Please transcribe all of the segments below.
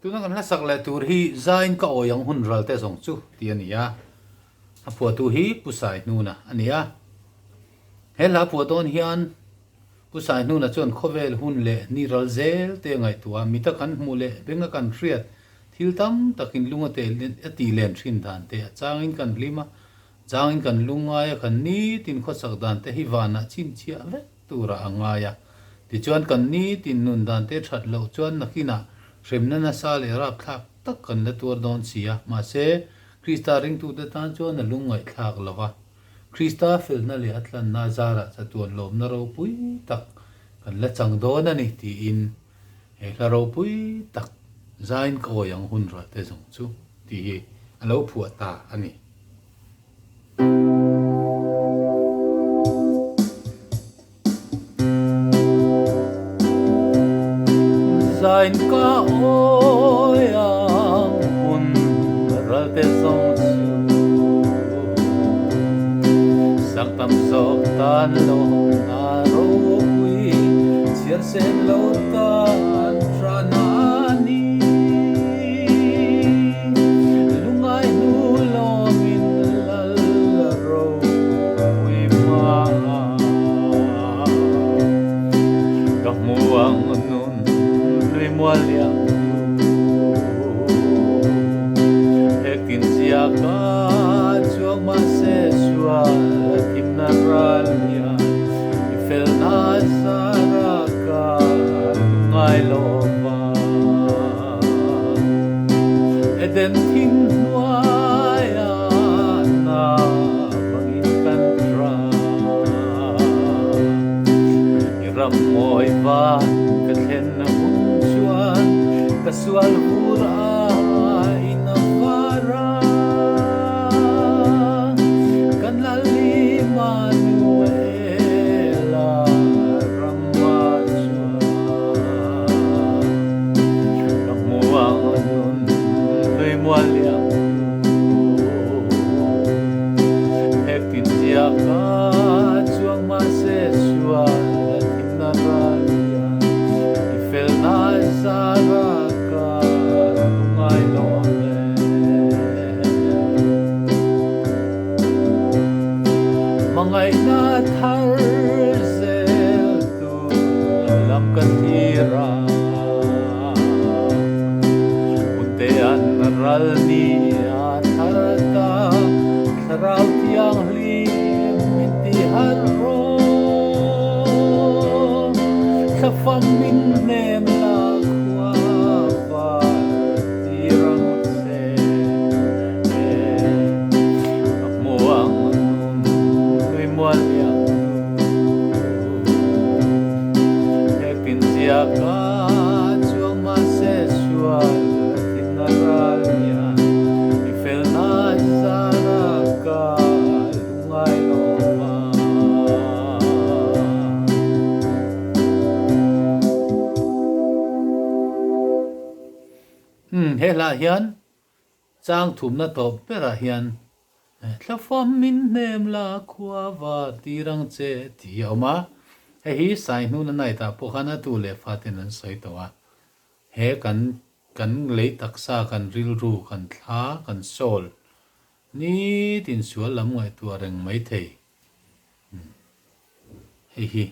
tu na kan la sak le tur hi Zaiin ka oyang hun ralte zawng chu ti ania a phuah tu hi pusai nu na ania hela phuah ton hian pusai nu na chon khovel hun le ni ral zel te ngai tua mi ta kan mu le benga kan riat thil tam takin lunga te ati len thin dan te changin kan lima changin kan lunga ya kan ni tin kho sak dan te hi wana chin chia ve tura angaya ti chuan kan ni tin nun dan te that lo chuan nakina remna na sa le rap thak tak kan la tur don sia ma se krista ring tu te tan chuan na lungai thak lova krista fel na le atlan na zara cha tuan lom na ro pui tak kan la chang don ani ti in he la ro pui tak Zaiin ka oyang hun ra te zong chu ti hi alo phuah ta ani Zaiin ka oyang hun ra te zong chu sang tam zok tan lo na ro pui chiar sen lo tan ra na ni lungai nu lo min lal ro pui ma ka muang nun lui mua liang hekin sia ka chuang ma se sua kim na ralia ifel na sara ka ngai lo ba eden thin nuaya na bangin kan ra iram moi va ka thlen na hung chuan ka sual hura ina vara kan la lima nuela rama chuan ka muang nun lui mua liang hekin sia ka chuang ma se sual kim na ralia ifel na sara ka ngai lo le mangai na thar zel tu lam kan hira unte an ral ni a tharta tharau tiang li min ti har ro sa fam min nem la kwa va tirang se muang lui mua liang hekin sia ka chuang ma se sual tin na ralia ifel na sara ka lungai lo ma hela hian chang thum na to pera hian thlafam min nem la khua va tirang che ti oma he hi sai nu na nai ta pokhana tu le fatin an soi to wa he kan le taksa kan ril ru kan thla kan sol ni tin sual lam ngai tu reng mai thei he hi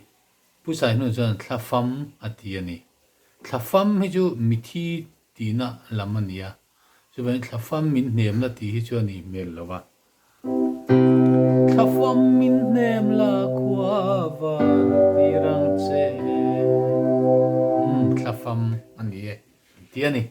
pu sai nu jan thlafam ati ani thlafam hi chu mithi tina lamania chu ben thlafam min nem na ti hi chu ani mel lova thlafam min nem la khua va tirang che thlafam ani ti ani